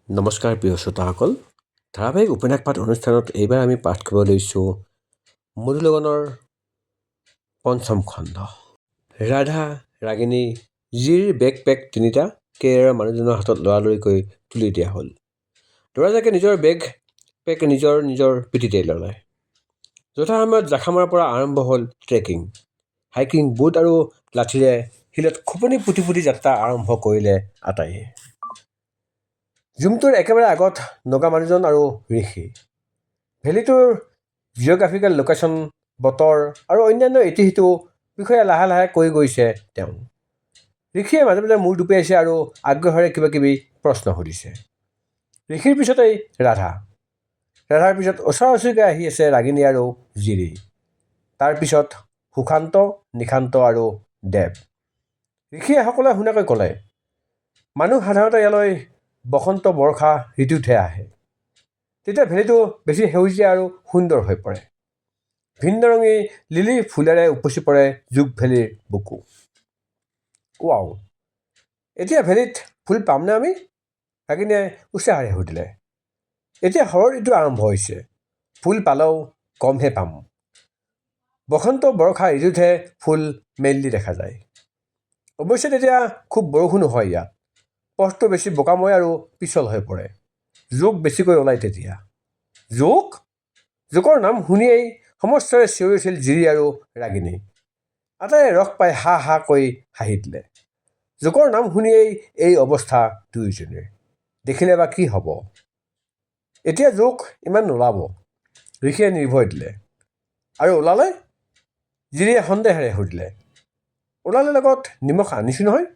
নমস্কাৰ প্ৰিয় শ্ৰোতাসকল, ধাৰাবাহিক উপন্যাস পাঠ অনুষ্ঠানত এইবাৰ আমি পাঠ কৰিব লৈছোঁ মধুলগনৰ পঞ্চম খণ্ড। ৰাধা ৰাগিনী জীৰ বেগ তিনিটা কেৰেলাৰ মানুহজনৰ হাতত লৰালৰিকৈ তুলি দিয়া হ'ল। ল'ৰাজাকে নিজৰ বেগ নিজৰ পিঠিতে ল'লে। যথাসময়ত জাখামাৰ পৰা আৰম্ভ হ'ল ট্ৰেকিং। হাইকিং বুট আৰু লাঠিৰে শিলত খোপনি পুতি যাত্ৰা আৰম্ভ কৰিলে আটাইয়ে। জুমটোৰ একেবাৰে আগত নগা মানুহজন আৰু ঋষি। ভেলীটোৰ জিঅ'গ্ৰাফিকেল লোকেশ্যন, বতৰ আৰু অন্যান্য ইতিহিতো বিষয়ে লাহে লাহে কৈ গৈছে তেওঁ। ঋষিয়ে মাজে মাজে মূৰ দুপিয়াইছে আৰু আগ্ৰহেৰে কিবা কিবি প্ৰশ্ন সুধিছে। ঋষিৰ পিছতেই ৰাধাৰ পিছত ওচৰাওচৰিকৈ আহি আছে ৰাগিনী আৰু জিৰি। তাৰ পিছত সুশান্ত, নিশান্ত আৰু দেৱ। ঋষিয়ে সকলোৱে শুনাকৈ ক'লে, মানুহ সাধাৰণতে ইয়ালৈ বসন্ত বৰ্ষা ঋতুতহে আহে। তেতিয়া ভেলীটো বেছি সেউজীয়া আৰু সুন্দৰ হৈ পৰে। ভিন্নৰঙী লিলি ফুলেৰে উপচি পৰে জোগ ভেলীৰ বুকু। ৱাও, এতিয়া ভেলীত ফুল পামনে আমি? ৰাগিনীয়ে উৎসাহেৰে সুধিলে। এতিয়া শৰৎ ঋতু আৰম্ভ হৈছে, ফুল পালেও কমহে পাম। বসন্ত বৰ্ষা ঋতুতহে ফুল মেইনলি দেখা যায়। অৱশ্যে তেতিয়া খুব বৰষুণো হয় ইয়াত। পথটো বেছি বোকাময় আৰু পিছল হৈ পৰে। জোক বেছিকৈ ওলায় তেতিয়া। জোকৰ নাম শুনিয়েই সমস্বৰে চিঞৰি উঠিল জিৰি আৰু ৰাগিনী। আটাইয়ে ৰস পাই হা হা কৈ হাঁহি দিলে। জোকৰ নাম শুনিয়েই এই অৱস্থা দুয়োজনীৰ। দেখিলে বা কি হ'ব? এতিয়া জোক ইমান নোলাব, ঋষিয়ে নিৰ্ভয় দিলে। আৰু ওলালে? জিৰিয়ে সন্দেহেৰে সুধিলে। ওলালে লগত নিমখ আনিছোঁ নহয়।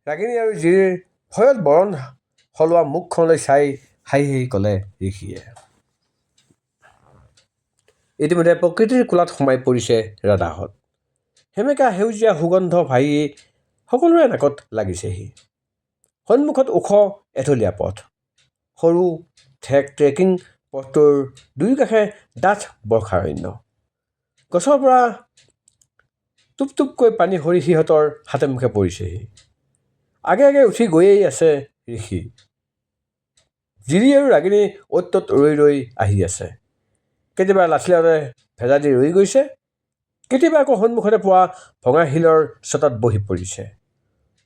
ৰাগিনী আৰু জিৰিৰ ভয়ত বৰণ সলোৱা মুখখনলৈ চাই হাঁহি হাঁহি ক'লে ঋষিয়ে। ইতিমধ্যে প্ৰকৃতিৰ কোলাত সোমাই পৰিছে ৰাধাহঁত। সেমেকা সেউজীয়া সুগন্ধ ভাহি সকলোৰে নাকত লাগিছেহি। সন্মুখত ওখ এঢলীয়া পথ। সৰু ট্ৰেকিং পথটোৰ দুয়োকাষে ডাঠ বৰ্ষাৰণ্য। গছৰ পৰা টুপ টুপকৈ পানী সৰি সিহঁতৰ হাতে মুখে পৰিছেহি। আগে আগে উঠি গৈয়েই আছে ঋষি। জিৰি আৰু ৰাগিনী অ'ত ত'ত ৰৈ আহি আছে। কেতিয়াবা লাঠিডালে ভেজা দি ৰৈ গৈছে, কেতিয়াবা আকৌ সন্মুখতে পোৱা ভঙা শিলৰ চটাত বহি পৰিছে।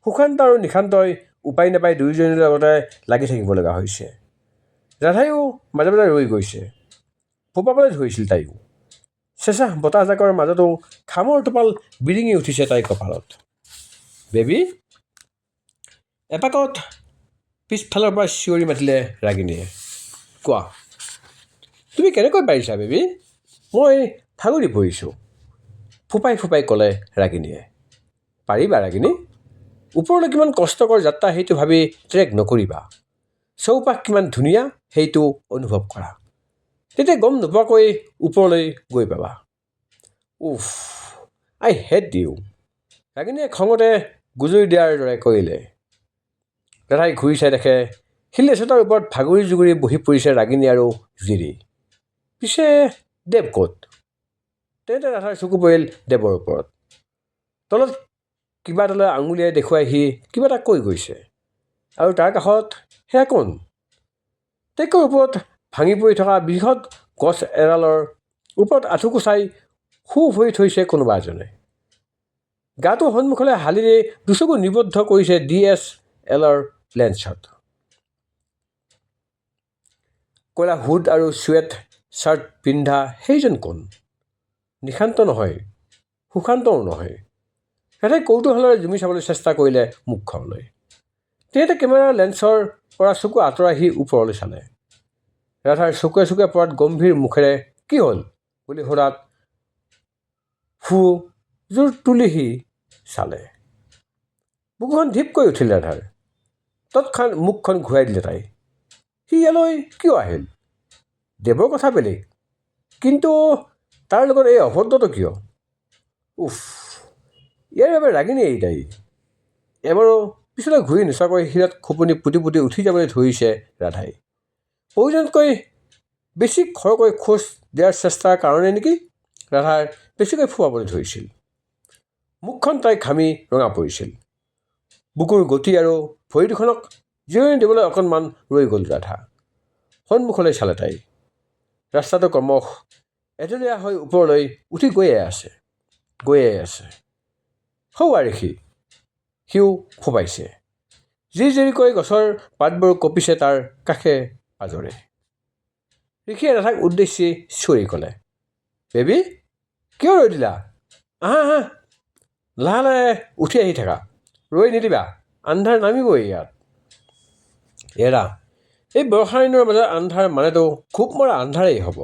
সুশান্ত আৰু নিশান্তই উপায় নাপাই দুয়োজনীৰ লগতে লাগি থাকিব লগা হৈছে। ৰাধাইও মাজে মাজে ৰৈ গৈছে। ফোপাবলৈ ধৰিছিল তাইও। চেঁচা বতাহজাকৰ মাজতো ঘামৰ টোপাল বিৰিঙি উঠিছে তাইৰ কপালত। বেবী? এপাকত পিছফালৰ পৰা চিঞৰি মাতিলে ৰাগিনীয়ে। কোৱা, তুমি কেনেকৈ পাৰিছা বেবী? মই ভাগৰি পৰিছোঁ, ফোপাই ক'লে ৰাগিনীয়ে। পাৰিবা ৰাগিনী? ওপৰলৈ কিমান কষ্টকৰ যাত্ৰা সেইটো ভাবি ট্ৰেক নকৰিবা। চৌপাশ কিমান ধুনীয়া সেইটো অনুভৱ কৰা। তেতিয়া গম নোপোৱাকৈ ওপৰলৈ গৈ পাবা। উফ, আই হেট ইউ, ৰাগিনীয়ে খঙতে গুজৰি দিয়াৰ দৰে কৰিলে। ৰাধাই ঘূৰি চাই দেখে শিল এচটাৰ ওপৰত ভাগৰি জুগৰি বহি পৰিছে ৰাগিনী আৰু জিৰি। পিছে দেৱ ক'ত? তেন্তে ৰাধাৰ চকু পৰিল দেৱৰ ওপৰত। তলত কিবা এটালৈ আঙুলিয়াই দেখুৱাই সি কিবা এটা কৈ গৈছে। আৰু তাৰ কাষত সেয়া কোন? ট্ৰেকৰ ওপৰত ভাঙি পৰি থকা বৃহৎ গছ এডালৰ ওপৰত আঁঠুকোচাই শু ভৰি থৈছে কোনোবা এজনে। গাটো সন্মুখলৈ হালি দি দুচকু নিবদ্ধ কৰিছে DSLR লেন্সত। ক'লা হুড আৰু চুৱেট শ্বাৰ্ট পিন্ধা সেইজন কোন? নিশান্ত নহয়, সুশান্তও নহয়। ৰাধাই কৌতূহলেৰে জুমি চাবলৈ চেষ্টা কৰিলে মুখখনলৈ। তেতিয়াতে কেমেৰাৰ লেন্সৰ পৰা চকু আঁতৰাই সি ওপৰলৈ চালে। ৰাধাৰ চকুৱে পৰাত গম্ভীৰ মুখেৰে কি হ'ল বুলি সোধাত জোৰ তুলি সি চালে। বুকুখন ঢিপকৈ উঠিল ৰাধাৰ। তৎক্ষণাত মুখখন ঘূৰাই দিলে তাই। সি ইয়ালৈ কিয় আহিল? দেৱৰ কথা বেলেগ, কিন্তু তাৰ লগত এই অভদ্ৰটো কিয়? উফ, ইয়াৰ বাবে ৰাগিনী এৰি তাই। এবাৰো পিছলৈ ঘূৰি নোচোৱাকৈ শিলত খোপনি পুতি উঠি যাবলৈ ধৰিছে ৰাধাই। প্ৰয়োজনতকৈ বেছি খৰকৈ খোজ দিয়াৰ চেষ্টাৰ কাৰণে নেকি ৰাধাৰ বেছিকৈ ফোপাবলৈ ধৰিছিল। মুখখন তাই ঘামি ৰঙা পৰিছিল। বুকুৰ গতি আৰু ভৰি দুখনক জিৰণি দিবলৈ অকণমান ৰৈ গ'ল ৰাধা। সন্মুখলৈ চালে তাই। ৰাস্তাটো ক্ৰমশ এঢলীয়া হৈ ওপৰলৈ উঠি গৈয়ে আছে। সৌ আৰিষি, সিও ফোপাইছে। জিৰিকৈ গছৰ পাতবোৰ কঁপিছে তাৰ কাষে পাজৰে। ঋষিয়ে ৰাধাক উদ্দেশ্যি চিঞৰি ক'লে, বেবী, কিয় ৰৈ দিলা? আহা, লাহে লাহে উঠি আহি থাকা, ৰৈ নিদিবা, আন্ধাৰ নামিবই ইয়াত। এৰা, এই বৰ্ষাৰণ্যৰ মাজত আন্ধাৰ মানেতো খুব মৰা আন্ধাৰেই হ'ব।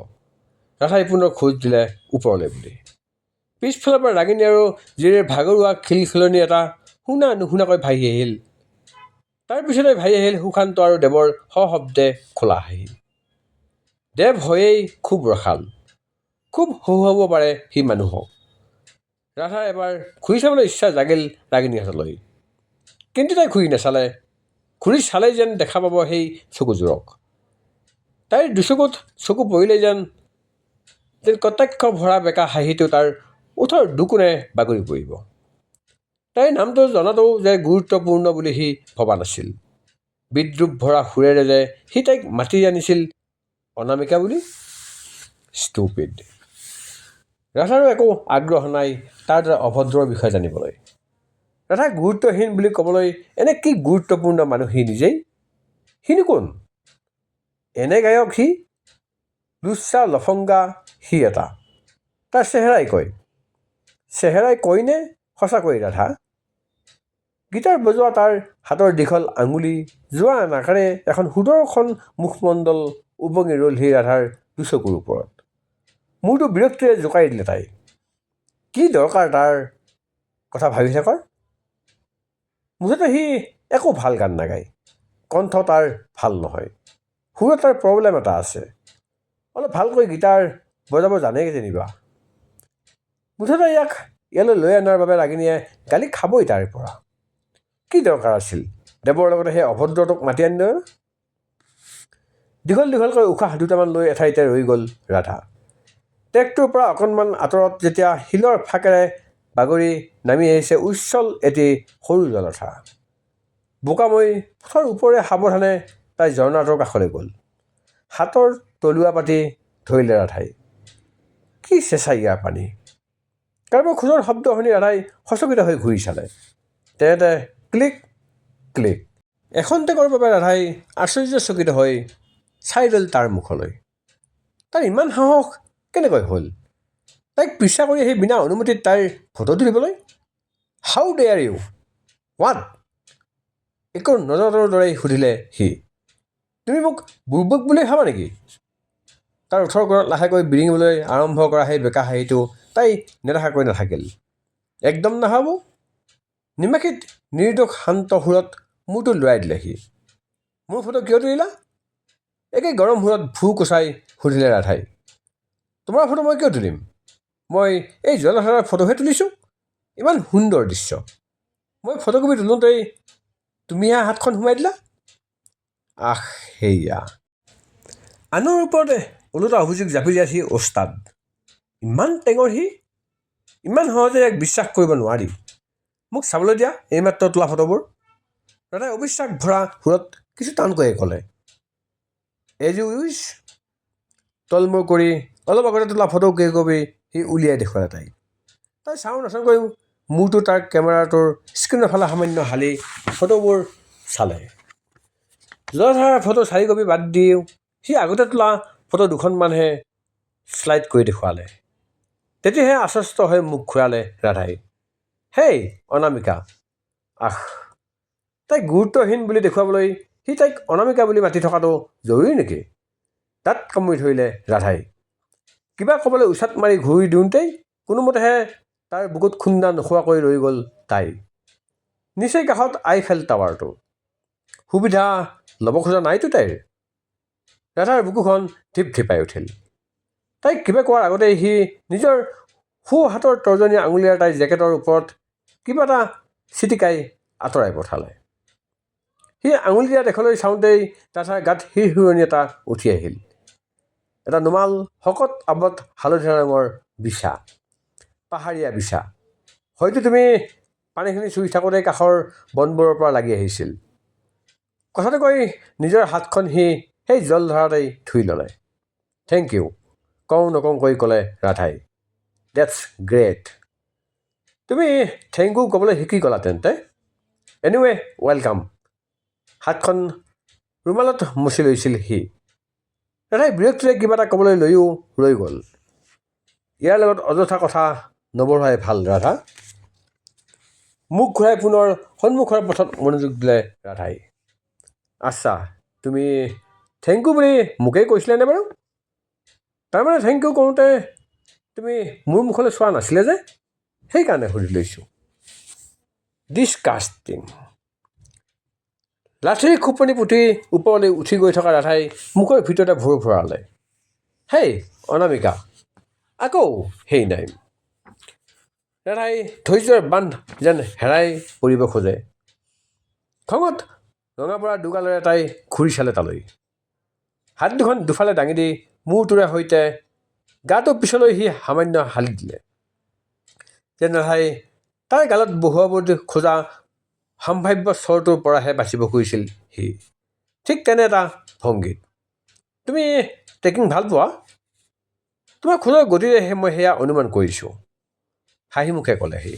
ৰাধাই পুনৰ খোজ দিলে ওপৰলৈ বুলি। পিছফালৰ পৰা ৰাগিনী আৰু জীৰিৰ ভাগৰুৱা খিলখিলনি এটা শুনা নুশুনাকৈ ভাহি আহিল। তাৰ পিছতে ভাহি আহিল সুশান্ত আৰু দেৱৰ সশব্দে খোলা হাঁহি। দেৱ হয়েই খুব ৰসাল, খুব হহুৱাব পাৰে সি মানুহক। ৰাধাৰ এবাৰ ঘূৰি চাবলৈ ইচ্ছা জাগিল ৰাগিনীহঁতলৈ, কিন্তু তাই ঘূৰি নাচালে। ঘূৰি চালেই যেন দেখা পাব সেই চকুযোৰক। তাইৰ দুচকুত চকু পৰিলেই যেন কটাক্ষ ভৰা বেকা হাঁহিটো তাৰ ওঠৰ দুকোণে বাগৰি পৰিব। তাইৰ নামটো জনাটো যে গুৰুত্বপূৰ্ণ বুলি সি ভবা নাছিল। বিদ্ৰূপ ভৰা সুৰেৰে যে সি তাইক মাতি আনিছিল অনামিকা বুলি। ষ্টুপিড। ৰাধাৰো একো আগ্ৰহ নাই তাৰ দ্বাৰা অভদ্ৰৰ বিষয়ে জানিবলৈ। ৰাধা গুৰুত্বহীন বুলি ক'বলৈ এনে কি গুৰুত্বপূৰ্ণ মানুহ সি নিজেই? সিনো কোন? এনে গায়ক সি, লুচ্চা লফংগা সি এটা। তাৰ চেহেৰাই কয়। চেহেৰাই কয়নে সঁচাকৈ ৰাধা? গীটাৰ বজোৱা তাৰ হাতৰ দীঘল আঙুলি, যোৱা নাকেৰে এখন সুদৰ্শন মুখমণ্ডল উপঙি ৰ'লহি ৰাধাৰ দুচকুৰ ওপৰত। মূৰটো বিৰক্তিৰে জোকাৰি দিলে তাই। কি দৰকাৰ তাৰ কথা ভাবি থাকৰ? মুঠতে সি একো ভাল গান নাগায়। কণ্ঠ তাৰ ভাল নহয়। সুৰত তাৰ প্ৰব্লেম এটা আছে। অলপ ভালকৈ গীটাৰ বজাব জানেই যেনিবা। মুঠতে ইয়াক ইয়ালৈ লৈ অনাৰ বাবে ৰাগিনীয়ে গালি খাবই তাৰ পৰা। কি দৰকাৰ আছিল দেৱৰ লগতে সেই অভদ্ৰটোক মাতি আনিলে? দীঘলকৈ উশাহ দুটামান লৈ এঠাইতে ৰৈ গ'ল ৰাধা। ট্ৰেকটোৰ পৰা অকণমান আঁতৰত যেতিয়া শিলৰ ফাকেৰে বাগৰি নামি আহিছে উচ্ছল এটি সৰু জলধাৰা। বোকাময় পথৰ ওপৰে সাৱধানে তাই ঝৰ্ণাটোৰ কাষলৈ গ'ল। হাতৰ তলুৱা পাতি ধৰিলে ৰাধাই। কি চেঁচা ইয়াৰ পানী। কাৰোবাৰ খোজৰ শব্দ শুনি ৰাধাই সচকিত হৈ ঘূৰি চালে। তেনেতে ক্লিক ক্লিক। এখন্তেকৰ বাবে ৰাধাই আশ্চৰ্যচকিত হৈ চাই ৰ'ল তাৰ মুখলৈ। তাৰ ইমান সাহস কেনেকৈ হ'ল? তাইক পিছা কৰি আহি বিনা অনুমতিত তাইৰ ফটো তুলিবলৈ? হাউ ডেয়াৰ ইউ? হোৱাট? একো নজনাটোৰ দৰেই সুধিলে সি। তুমি মোক বুৰ্বক বুলি ভাবা নেকি? তাৰ ওঠৰ কোণত লাহেকৈ বিৰিঙিবলৈ আৰম্ভ কৰা সেই বেকা হাঁহিটো তাই নেদেখাকৈ নাথাকিল। একদম নাভাবো। নিমাখিত নিৰ্দোষ শান্ত সুৰত মূৰটো লৰাই দিলে সি। মোৰ ফটো কিয় তুলিলা? একে গৰম সুৰত ভু কুচাই সুধিলে ৰাধাই। তোমাৰ ফটো মই কিয় তুলিম? মই এই জলধাৰাৰ ফটোহে তুলিছোঁ। ইমান সুন্দৰ দৃশ্য। মই ফটোকপি তোলোতেই তুমিহে হাতখন সোমাই দিলা। আহ সেয়া। আনৰ ওপৰতে ওলোটা অভিযোগ জাপি দিয়াত সি ওস্তাদ। ইমান টেঙৰ সি। ইমান সহজে ইয়াক বিশ্বাস কৰিব নোৱাৰি। মোক চাবলৈ দিয়া এইমাত্ৰ তোলা ফটোবোৰ। ৰাধাই অবিশ্বাস ভৰা সুৰত কিছু টানকৈয়ে ক'লে। As you wish. তলমূৰ কৰি অলপ আগতে তোলা ফটো কেইকপি সি উলিয়াই দেখুৱালে তাইক। তাই চাওঁ নাচাওঁকৈ মূৰটো তাৰ কেমেৰাটোৰ স্ক্ৰীণৰ ফালে সামান্য হালি ফটোবোৰ চালে। জলধাৰাৰ ফটো 4 কপি বাদ দিও সি আগতে তোলা ফটো দুখনমানহে শ্লাইড কৰি দেখুৱালে। তেতিয়াহে আশ্বস্ত হৈ মুখ ঘূৰালে ৰাধাই। হেই অনামিকা। আহ, তাইক গুৰুত্বহীন বুলি দেখুৱাবলৈ সি তাইক অনামিকা বুলি মাতি থকাটো জৰুৰী নেকি? দাঁত কামুৰি ধৰিলে ৰাধাই। কিবা ক'বলৈ উচাত মাৰি ঘূৰি দিওঁতেই কোনোমতেহে তাৰ বুকুত খুন্দা নোখোৱাকৈ ৰৈ গ'ল তাই। নিচেই কাষত আইফেল টাৱাৰটো। সুবিধা ল'ব খোজা নাইতো তাইৰ। ৰাধাৰ বুকুখন ধিপ ধিপাই উঠিল। তাইক কিবা কোৱাৰ আগতেই সি নিজৰ সোঁ হাতৰ তৰ্জনী আঙুলিৰে তাইৰ জেকেটৰ ওপৰত কিবা এটা চিটিকাই আঁতৰাই পঠালে। সি আঙুলি দিয়া দেশলৈ চাওঁতেই ৰাধাৰ গাত শিৰশিৰণি এটা উঠি আহিল। এটা নুমাল শকত আৱত হালধীয়া ৰঙৰ বিছা। পাহাৰীয়া বিছা। হয়তো তুমি পানীখিনি চুই থাকোঁতেই কাষৰ বনবোৰৰ পৰা লাগি আহিছিল। কথাটো কৈ নিজৰ হাতখন সি সেই জলধাৰাতেই ধুই ল'লে। থেংক ইউ কওঁ নকওঁকৈ ক'লে ৰাধাই। That's great. তুমি থেংক ইউ ক'বলৈ শিকি গ'লা তেন্তে। Anyway welcome. হাতখন ৰুমালত মুচি লৈছিল সি। ৰাধাই বিৰক্তিৰে কিবা এটা ক'বলৈ লৈও ৰৈ গ'ল। ইয়াৰ লগত অযথা কথা নবঢ়াই ভাল ৰাধা। মুখ ঘূৰাই পুনৰ সন্মুখৰ পথত মনোযোগ দিলে ৰাধাই। আচ্ছা, তুমি থেংক ইউ বুলি মোকেই কৈছিলানে বাৰু? তাৰমানে থেংক ইউ কৰোঁতে তুমি মোৰ মুখলৈ চোৱা নাছিলে যে, সেইকাৰণে সুধি লৈছোঁ। ডিছকাষ্টিং। লাঠিৰ খোপনি পুতি ওপৰলৈ উঠি গৈ থকা ৰাধাই মুখৰ ভিতৰতে ভোৰ ভৰালে। হেই অনামিকা, আকৌ সেই নাই। ৰাধাই ধৈৰ্যৰ বান্ধ যেন হেৰাই পৰিব খোজে। খঙত ৰঙা পৰা দুগালেৰে তাই ঘূৰি চালে তালৈ। হাত দুখন দুফালে দাঙি দি মূৰটোৰে সৈতে গাটো পিছলৈ সি সামান্য হালি দিলে। যেন ৰাধাই তাৰ গালত বহুৱাব খোজা সম্ভাৱ্য স্বৰটোৰ পৰাহে বাচিব খুজিছিল সি। ঠিক তেনে এটা ভংগীত। তুমি ট্ৰেকিং ভাল পোৱা? তোমাৰ খোজৰ গতিৰেহে মই সেয়া অনুমান কৰিছোঁ, হাঁহি মুখে ক'লে সি।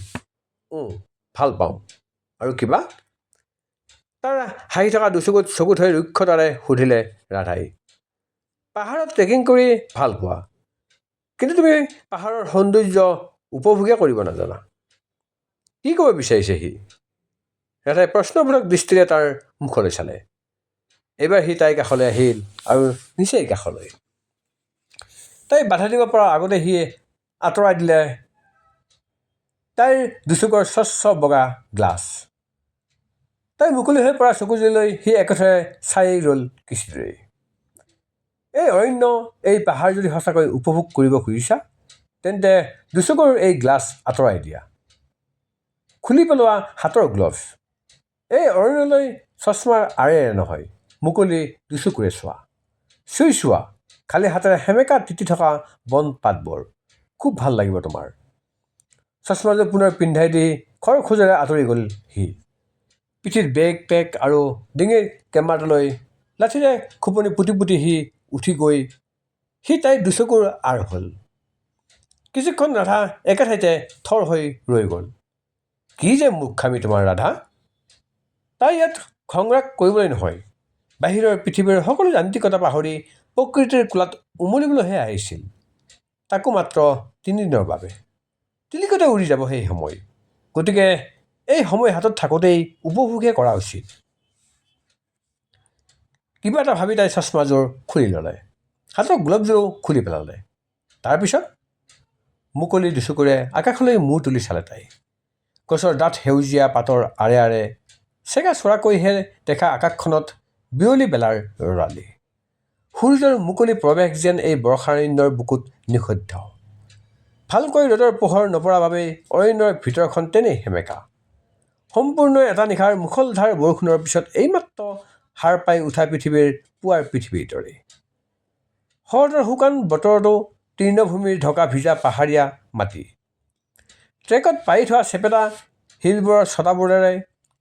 ভাল পাওঁ। আৰু কিবা? তাৰ হাঁহি থকা দুচকুত চকু থৈ ৰুক্ষতাৰে সুধিলে ৰাধাই। পাহাৰত ট্ৰেকিং কৰি ভাল পোৱা, কিন্তু তুমি পাহাৰৰ সৌন্দৰ্য উপভোগে কৰিব নাজানা। কি ক'ব বিচাৰিছে সি? ৰাধাই প্ৰশ্নবোধক দৃষ্টিৰে তাৰ মুখলৈ চালে। এইবাৰ সি তাইৰ কাষলৈ আহিল আৰু নিচেই কাষলৈ। তাই বাধা দিব পৰা আগতে সি আঁতৰাই দিলে তাইৰ দুচকুৰ স্বচ্ছ বগা গ্লাছ। তাই মুকলি হৈ পৰা চকুজুলিলৈ সি একেথৰে চাই ৰ'ল কিছুদূৰেই। এই অৰণ্য, এই পাহাৰ যদি সঁচাকৈ উপভোগ কৰিব খুজিছা, তেন্তে দুচকুৰ এই গ্লাছ আঁতৰাই দিয়া। খুলি পেলোৱা হাতৰ গ্লভছ। এই অৰণ্যলৈ চশমাৰ আঁৰেৰে নহয়, মুকলি দুচকুৰে চোৱা। চুই চোৱা খালী হাতেৰে সেমেকা তিতি থকা বন পাতবোৰ। খুব ভাল লাগিব তোমাৰ। চশমাযোৰ পুনৰ পিন্ধাই দি খৰ খোজেৰে আঁতৰি গ'ল সি। পিঠিত বেগ পেক আৰু ডিঙিৰ কেমেৰাটোলৈ লাঠিৰে খোপনি পুতি পুতি সি উঠি গৈ সি তাইৰ দুচকুৰ আঁৰ হ'ল। কিছুক্ষণ ৰাধা একে ঠাইতে থৰ হৈ ৰৈ গ'ল। কি যে মূৰ্খামি তোমাৰ ৰাধা। তাই ইয়াত খংৰাগ কৰিবলৈ নহয়, বাহিৰৰ পৃথিৱীৰ সকলো যান্ত্ৰিকতা পাহৰি প্ৰকৃতিৰ কোলাত উমলিবলৈহে আহিছিল। তাকো মাত্ৰ 3 দিনৰ বাবে। তিলিকতে উৰি যাব সেই সময়। গতিকে এই সময় হাতত থাকোঁতেই উপভোগহে কৰা উচিত। কিবা এটা ভাবি তাই চশমাযোৰ খুলি ল'লে, হাতৰ গ্লভযোৰো খুলি পেলালে। তাৰপিছত মুকলি দুচকুৰে আকাশলৈ মূৰ তুলি চালে তাই। গছৰ ডাঠ সেউজীয়া পাতৰ আঁৰে আঁৰে চেগা চৰাকৈহে দেখা আকাশখনত বিয়লি বেলাৰ ৰৰালি। সূৰ্যৰ মুকলি প্ৰৱেশ যেন এই বৰ্ষাৰণ্যৰ বুকুত নিষিদ্ধ। ভালকৈ ৰ'দৰ পোহৰ নপৰাৰ বাবেই অৰণ্যৰ ভিতৰখন তেনেই সেমেকা। সম্পূৰ্ণ এটা নিশাৰ মুষলধাৰ বৰষুণৰ পিছত এইমাত্ৰ সাৰ পাই উঠা পৃথিৱীৰ পুৱাৰ পৃথিৱীৰ দৰে। শৰতৰ শুকান বতৰতো তৃণভূমিৰ ঢকা ভিজা পাহাৰীয়া মাটি। ট্ৰেকত পাৰি থোৱা চেপেটা শিলবোৰৰ ছটাবোৰেৰে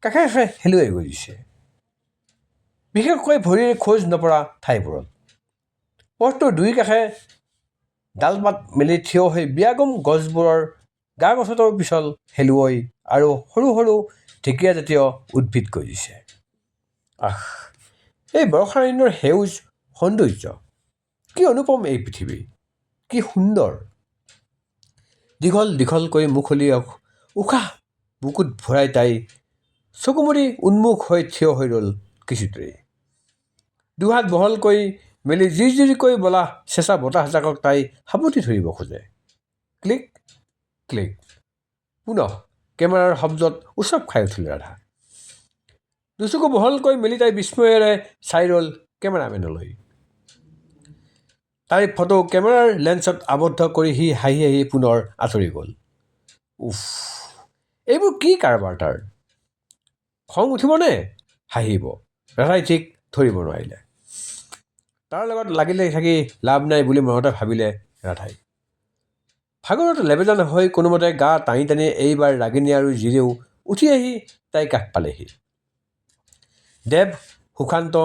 কাষে কাষে শেলুৱাই গজিছে, বিশেষকৈ ভৰিৰ খোজ নপৰা ঠাইবোৰত। পথটোৰ দুই কাষে ডালপাত মেলি থিয় হৈ বিয়াগম গছবোৰৰ গা গছতো পিছল শেলুৱৈ আৰু সৰু সৰু ঢেকীয়াজাতীয় উদ্ভিদ গজিছে। আহ, এই বৰ্ষাৰণ্যৰ সেউজ সৌন্দৰ্য! কি অনুপম এই পৃথিৱী, কি সুন্দৰ! দীঘল দীঘলকৈ মুকলি উশাহ বুকুত ভৰাই তাই চকুমুদি উন্মুখ হৈ থিয় হৈ ৰ'ল কিছুদূৰেই। দুহাত বহলকৈ মেলি জিৰজিৰকৈ বলা চেঁচা বতাহজাকক তাই সাবটি ধৰিব খোজে। Click click. পুনঃ কেমেৰাৰ শব্দত উচপ খাই উঠিল ৰাধা। দুচকু বহলকৈ মেলি তাই বিস্ময়েৰে চাই ৰ'ল কেমেৰামেনলৈ। তাইৰ ফটো কেমেৰাৰ লেন্সত আবদ্ধ কৰি সি হাঁহি হাঁহি পুনৰ আঁতৰি গ'ল। উফ, এইবোৰ কি কাৰবাৰ তাৰ? খং উঠিবনে হাঁহিব? ৰাধাই ঠিক ধৰিব নোৱাৰিলে। তাৰ লগত লাগিলে থাকি লাভ নাই বুলি মনতে ভাবিলে ৰাধাই। ভাগৰত লেবেজান হৈ কোনোমতে গা টানি টানি এইবাৰ ৰাগিনী আৰু জিৰেও উঠি আহি তাই কাষ পালেহি। দেৱ সুশান্ত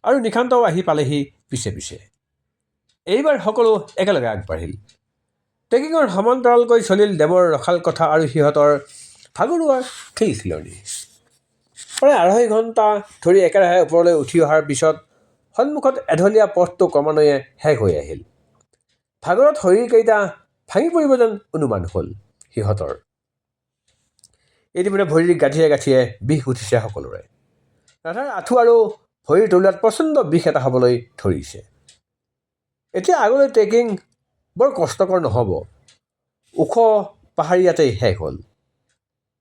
আৰু নিশান্তও আহি পালেহি পিছে পিছে। এইবাৰ সকলো একেলগে আগবাঢ়িল। ট্ৰেকিঙৰ সমান্তৰালকৈ চলিল দেৱৰ ৰখাল কথা আৰু সিহঁতৰ ভাগৰুৱা খিলখিলনি। প্ৰায় 2.5 ঘণ্টা ধৰি একেৰাহে ওপৰলৈ উঠি অহাৰ পিছত সন্মুখত এঢলীয়া পথটো ক্ৰমান্বয়ে শেষ হৈ আহিল। ভাগৰত শৰীৰকেইটা ভাঙি পৰিব যেন অনুমান হ'ল সিহঁতৰ। ইতিমধ্যে ভৰিৰ গাঁঠিয়ে গাঁঠিয়ে বিষ উঠিছে সকলোৰে। ৰাধাৰ আঁঠু আৰু ভৰিৰ তলুৱাত প্ৰচণ্ড বিষ এটা হ'বলৈ ধৰিছে। এতিয়া আগলৈ ট্ৰেকিং বৰ কষ্টকৰ নহ'ব। ওখ পাহাৰীয়াতেই শেষ হ'ল।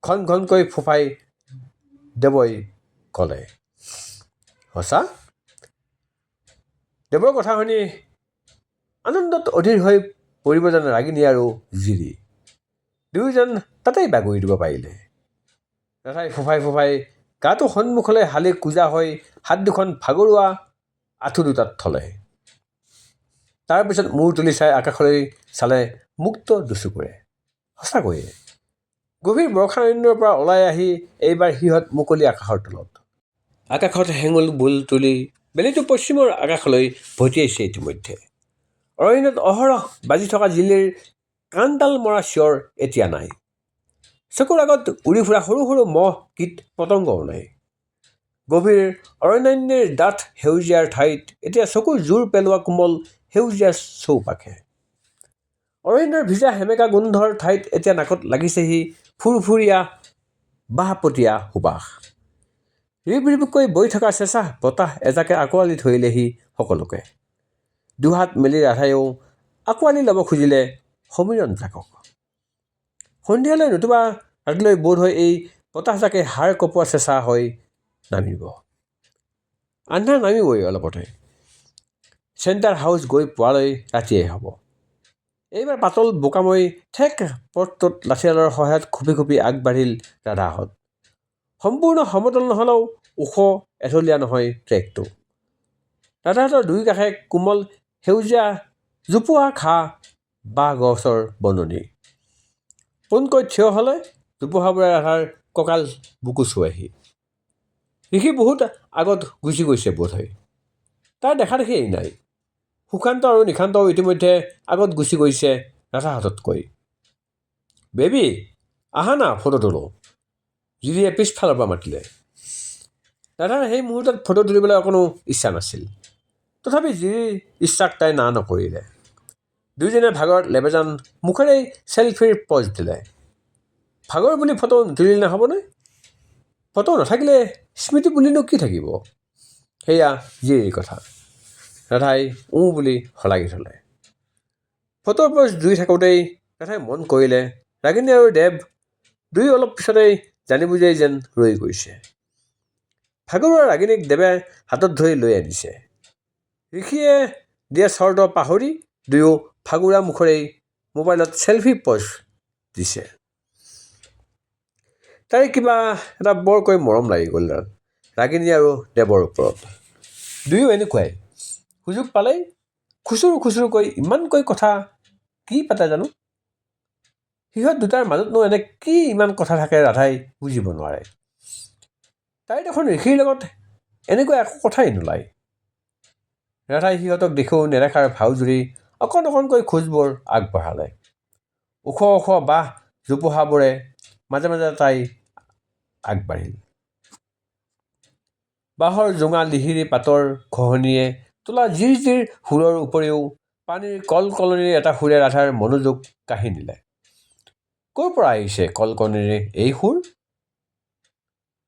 ঘন ঘনকৈ ফুফাই দেৱই ক'লে। সঁচা? দেৱৰ কথা শুনি আনন্দত অধীৰ হৈ পৰিব যেন ৰাগিনী আৰু জিৰি। দুয়োজন তাতেই বাগৰি দিব পাৰিলে। ৰাধাই ফুফাই ফুফাই গাটো সন্মুখলৈ হালি কোজা হৈ হাত দুখন ভাগৰুৱা আঁঠু দুটাত থলে। তাৰপিছত মূৰ তুলি চাই আকাশলৈ চালে মুক্ত দুচকুৰে। সঁচাকৈয়ে গভীৰ বৰ্ষাৰণ্যৰ পৰা ওলাই আহি এইবাৰ সিহঁত মুকলি আকাশৰ তলত। আকাশত হেঙুল বোল তুলি বেলিটো পশ্চিমৰ আকাশলৈ ভটিয়াইছে ইতিমধ্যে। অৰণ্যত অহৰহ বাজি থকা জিলিৰ কাণডাল মৰা চিঞৰ এতিয়া নাই। চকুৰ আগত উৰি ফুৰা সৰু সৰু মহ কীট পতংগও নাই। গভীৰ অৰণ্যান্যৰ ডাঠ সেউজীয়াৰ ঠাইত এতিয়া চকুৰ জোৰ পেলোৱা কোমল সেউজীয়া চৌপাশে। অৰণ্যৰ ভিজা সেমেকা গোন্ধৰ ঠাইত এতিয়া নাকত লাগিছেহি ফুৰফুৰীয়া বাঁহপতীয়া সুবাস। ৰিব ৰিবকৈ বৈ থকা চেঁচা বতাহ এজাকে আঁকোৱালি ধৰিলেহি সকলোকে। দুহাত মেলি ৰাধায়ো আঁকোৱালি ল'ব খুজিলে সমীৰণ জাকক। সন্ধিয়ালৈ নতুবা ৰাতিলৈ বোধহয় এই বতাহজাকে হাড় কঁপোৱা চেঁচা হৈ নামিব। আন্ধাৰ নামিবই অলপতে। চেণ্টাৰ হাউচ গৈ পোৱালৈ ৰাতিয়েই হ'ব। এইবাৰ পাতল বোকাময় ঠেক পথটোত লাঠিডালৰ সহায়ত খুপি খুপি আগবাঢ়িল ৰাধাহঁত। সম্পূৰ্ণ সমতল নহ'লেও ওখ এঢলীয়া নহয় ট্ৰেকটো। ৰাধাহঁতৰ দুই কাষে কোমল সেউজীয়া জোপোহা ঘাঁহ বাঁহ গছৰ বননি। পোনকৈ থিয় হ'লে জোপোহাবোৰে ৰাধাৰ কঁকাল বুকু চুৱেহি। ঋষি বহুত আগত গুচি গৈছে বোধহয়। তাৰ দেখা দেখিয়েই নাই। সুশান্ত আৰু নিশান্তও ইতিমধ্যে আগত গুচি গৈছে ৰাধাহঁততকৈ। বেবী আহা না ফটো তোলোঁ, জিৰিয়ে পিছফালৰ পৰা মাতিলে। ৰাধাৰ সেই মুহূৰ্তত ফটো তুলিবলৈ অকণো ইচ্ছা নাছিল। তথাপি জিৰিৰ ইচ্ছাক তাই না নকৰিলে। দুয়োজনে ভাগৰত লেবেজান মুখেৰেই চেলফিৰ পজ দিলে। ভাগৰ বুলি ফটো নুতুলিলে নহ'বনে? ফটো নাথাকিলে স্মৃতি বুলিনো কি থাকিব? সেয়া জিৰিৰ কথা। ৰাধাই বুলি শলাগি থ'লে। ফটোৰ পজ জুই থাকোঁতেই ৰাধাই মন কৰিলে ৰাগিনী আৰু দেৱ দুয়ো অলপ পিছতেই জানি বুজিয়েই যেন ৰৈ গৈছে। ভাগৰুৱা ৰাগিনীক দেৱে হাতত ধৰি লৈ আনিছে। ঋষিয়ে দিয়া চৰ্ত পাহৰি দুয়ো ভাগৰুৱা মুখৰেই মোবাইলত চেলফি পজ দিছে। তাই কিবা এটা বৰকৈ মৰম লাগি গ'ল ৰাগিনী আৰু দেৱৰ ওপৰত। দুয়ো এনেকুৱাই। সুযোগ পালেই খুচুৰু খুচুৰুকৈ ইমানকৈ কথা কি পাতে জানো? সিহঁত দুটাৰ মাজতনো এনে কি ইমান কথা থাকে ৰাধাই বুজিব নোৱাৰে। তাই দেখোন ঋষিৰ লগত এনেকুৱা একো কথাই নোলায়। ৰাধাই সিহঁতক দেখোঁ নেদেখাৰ ভাও জুৰি অকণ অকণকৈ খোজবোৰ আগবঢ়ালে। ওখ ওখ বাঁহ জোপোহাবোৰে মাজে মাজে তাই আগবাঢ়িল। বাঁহৰ জোঙা লিহিৰি পাতৰ ঘহঁনিয়ে তোলা জিৰ জিৰ সুৰৰ উপৰিও পানীৰ কলকলনিৰ এটা সুৰে ৰাধাৰ মনোযোগ কাঢ়ি নিলে। ক'ৰ পৰা আহিছে কলকলনিৰ এই সুৰ?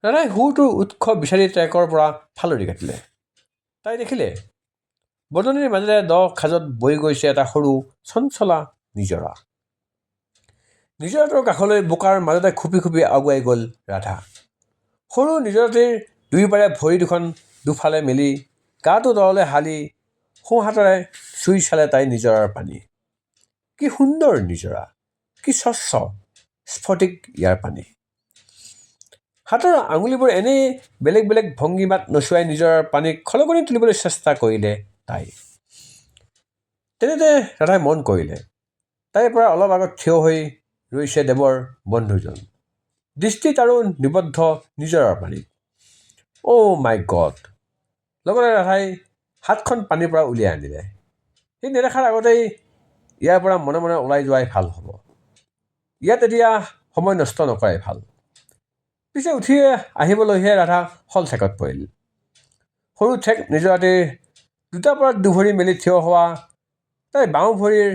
ৰাধাই সুৰটোৰ উৎস বিচাৰি ট্ৰেকৰ পৰা ফালৰি কাটিলে। তাই দেখিলে বননিৰ মাজেৰে দ খাজত বৈ গৈছে এটা সৰু চঞ্চলা নিজৰা। নিজৰাটোৰ কাষলৈ বোকাৰ মাজতে খুপি খুপি আগুৱাই গ'ল ৰাধা। সৰু নিজৰাটিৰ দুয়োপাৰে ভৰি দুখন দুফালে মেলি গাটো তললৈ হালি সোঁহাতেৰে চুই চালে তাই নিজৰাৰ পানী। কি সুন্দৰ নিজৰা, কি স্বচ্ছ স্ফটিক ইয়াৰ পানী। হাতৰ আঙুলিবোৰ এনেই বেলেগ বেলেগ ভংগীমাত নচুৱাই নিজৰাৰ পানীক খলকনি তুলিবলৈ চেষ্টা কৰিলে তাই। তেনেতে ৰাধাই মন কৰিলে তাইৰ পৰা অলপ আগত থিয় হৈ ৰৈছে দেৱৰ বন্ধুজন। দৃষ্টি তাৰো নিবদ্ধ নিজৰাৰ পানীত। অ' মাই গড! লগতে ৰাধাই হাতখন পানীৰ পৰা উলিয়াই আনিলে। সি নেদেখাৰ আগতেই ইয়াৰ পৰা মনে মনে ওলাই যোৱাই ভাল হ'ব। ইয়াত এতিয়া সময় নষ্ট নকৰাই ভাল। পিছে উঠি আহিবলৈহে ৰাধা শলঠেকত পৰিল। সৰু ঠেক নিজৰাতিৰ দুটাৰ পৰা দুভৰি মেলি থিয় হোৱা তাই বাওঁ ভৰিৰ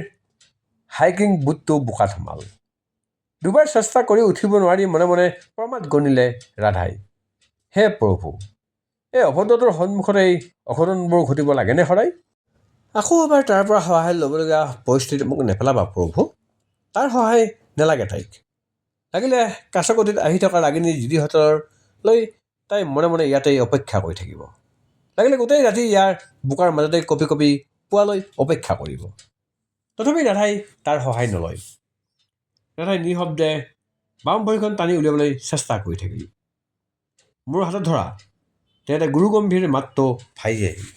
হাইকিং বুটটো বোকাত সোমাল। দুবাৰ চেষ্টা কৰি উঠিব নোৱাৰি মনে মনে প্ৰমাদ গণিলে ৰাধাই। হে প্ৰভু, এই অভদ্ৰটোৰ সন্মুখত এই অঘটনবোৰ ঘটিব লাগেনে সদায়? আকৌ এবাৰ তাৰ পৰা সহায় ল'বলগীয়া পৰিস্থিতি মোক নেপেলাবা প্ৰভু। তাৰ সহায় নেলাগে তাইক। লাগিলে কাছগতিত আহি থকা ৰাগিনী দিদিহঁতলৈ তাই মনে মনে ইয়াতেই অপেক্ষা কৰি থাকিব। লাগিলে গোটেই ৰাতি ইয়াৰ বোকাৰ মাজতে কঁপি কঁপি পুৱালৈ অপেক্ষা কৰিব। তথাপি ৰাধাই তাৰ সহায় নলয়। ৰাধাই নিঃশব্দে বাম ভৰিখন টানি উলিয়াবলৈ চেষ্টা কৰি থাকিল। মোৰ হাতত ধৰা, তেতে গুৰুগম্ভীৰ মাতটো ভাহি আহিল।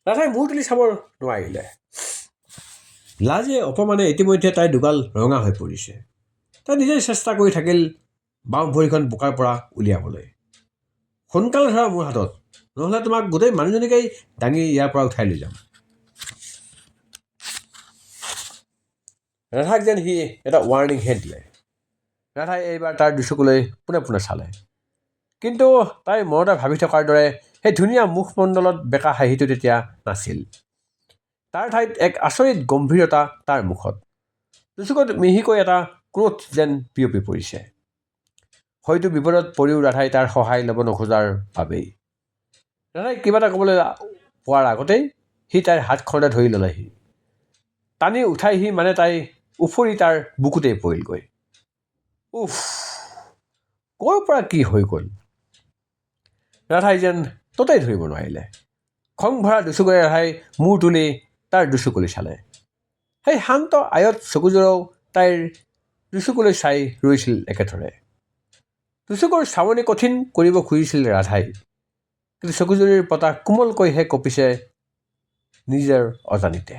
ৰাধাই মূৰ তুলি চাব নোৱাৰিলে। লাজে অপমানে ইতিমধ্যে তাই দুগাল ৰঙা হৈ পৰিছে। তাই নিজেই চেষ্টা কৰি থাকিল বাওঁ ভৰিখন বোকাৰ পৰা উলিয়াবলৈ। সোনকালে ধৰা মোৰ হাতত, নহ'লে তোমাক গোটেই মানুহজনীকেই দাঙি ইয়াৰ পৰা উঠাই লৈ যাম। ৰাধাক যেন সি এটা ৱাৰ্ণিংহে দিলে। ৰাধাই এইবাৰ তাৰ দুচকুলৈ পোনে পোনে চালে। কিন্তু তাই মনতে ভাবি থকাৰ দৰে সেই ধুনীয়া মুখমণ্ডলত বেকা হাঁহিটো তেতিয়া নাছিল। তাৰ ঠাইত এক আচৰিত গম্ভীৰতা তাৰ মুখত। দুচকুত মিহিকৈ এটা ক্ৰোধ যেন বিয়পি পৰিছে। হয়তো বিপদত পৰিও ৰাধাই তাৰ সহায় ল'ব নোখোজাৰ বাবেই। ৰাধাই কিবা এটা ক'বলৈ পোৱাৰ আগতেই সি তাইৰ হাতখনতে ধৰি ল'লেহি। টানি উঠাই সি মানে তাই উফৰি তাৰ বুকুতেই পৰিলগৈ। উফ, ক'ৰ পৰা কি হৈ গ'ল? ৰাধাই যেন ততেই ধৰিব নোৱাৰিলে। খং ভৰা দুচকুৰে ৰাধাই মূৰ তুলি তাৰ দুচকুলৈ চালে। সেই শান্ত আয়ত চকুযোৰেও তাইৰ দুচকুলৈ চাই ৰৈছিল একেথৰে। দুচকুৰ চাৱনি কঠিন কৰিব খুজিছিল ৰাধাই, কিন্তু চকুজুৰিৰ পতা কোমলকৈহে কঁপিছে নিজৰ অজানিতে।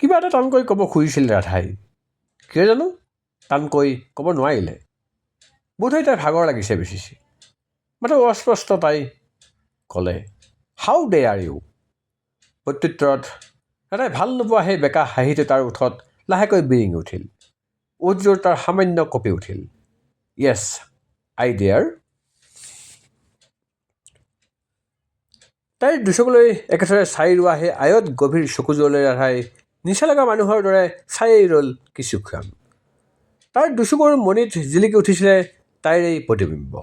কিবা এটা টানকৈ ক'ব খুজিছিল ৰাধাই। কিয় জানো টানকৈ ক'ব নোৱাৰিলে। বোধহয় তাইৰ ভাগৰ লাগিছে বেছি। মাত্ৰ অস্পষ্ট তাই ক'লে, হাউ ডে আৰ ইউ? প্ৰত্যুত্তৰত ৰাধাই ভাল নোপোৱা সেই বেকা হাঁহিটো তাৰ ওঠত লাহেকৈ বিৰিঙি উঠিল। ওঠযোৰ তাৰ সামান্য কঁপি উঠিল। য়েছ, আই ডেয়াৰ। তাইৰ দুচকুলৈ একেথৰে চাই ৰোৱা সেই আয়ত গভীৰ চকুযোৰলৈ ৰাধাই নিচা লগা মানুহৰ দৰে চায়েই ৰ'ল কিছুক্ষণ। তাৰ দুচকুৰ মণিত জিলিকি উঠিছিলে তাইৰ এই প্ৰতিবিম্ব।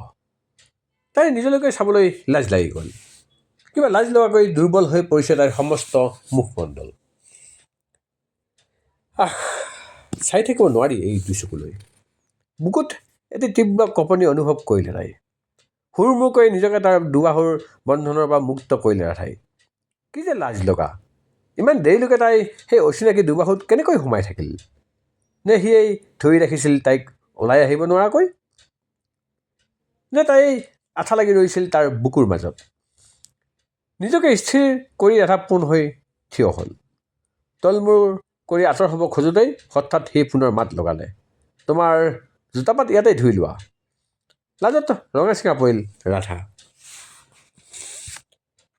তাইৰ নিজলৈকে চাবলৈ লাজ লাগি গ'ল। কিবা লাজ লগাকৈ দুৰ্বল হৈ পৰিছে তাইৰ সমস্ত মুখমণ্ডল। চাই থাকিব নোৱাৰি এই দুচকুলৈ। বুকুত এটি তীব্ৰ কঁপনি অনুভৱ কৰিলে তাই। হুৰমুৰকৈ নিজকে তাৰ দুবাহুৰ বন্ধনৰ পৰা মুক্ত কৰিলে ৰাধাই। কি যে লাজ লগা! ইমান দেৰিলৈকে তাই সেই অচিনাকি দুবাহুত কেনেকৈ সোমাই থাকিল? নে সিয়েই ধৰি ৰাখিছিল তাইক ওলাই আহিব নোৱাৰাকৈ? নে তাই আঠা লাগি ৰৈছিল তাৰ বুকুৰ মাজত? নিজকে স্থিৰ কৰি ৰাধা পোন হৈ থিয় হ'ল। তলমূৰ কৰি আঁতৰ হ'ব খোজোতেই হঠাৎ সি পুনৰ মাত লগালে, তোমাৰ জোতাপাত ইয়াতেই ধুই লোৱা। লাজত ৰঙা চিঙা পৰিল ৰাধা।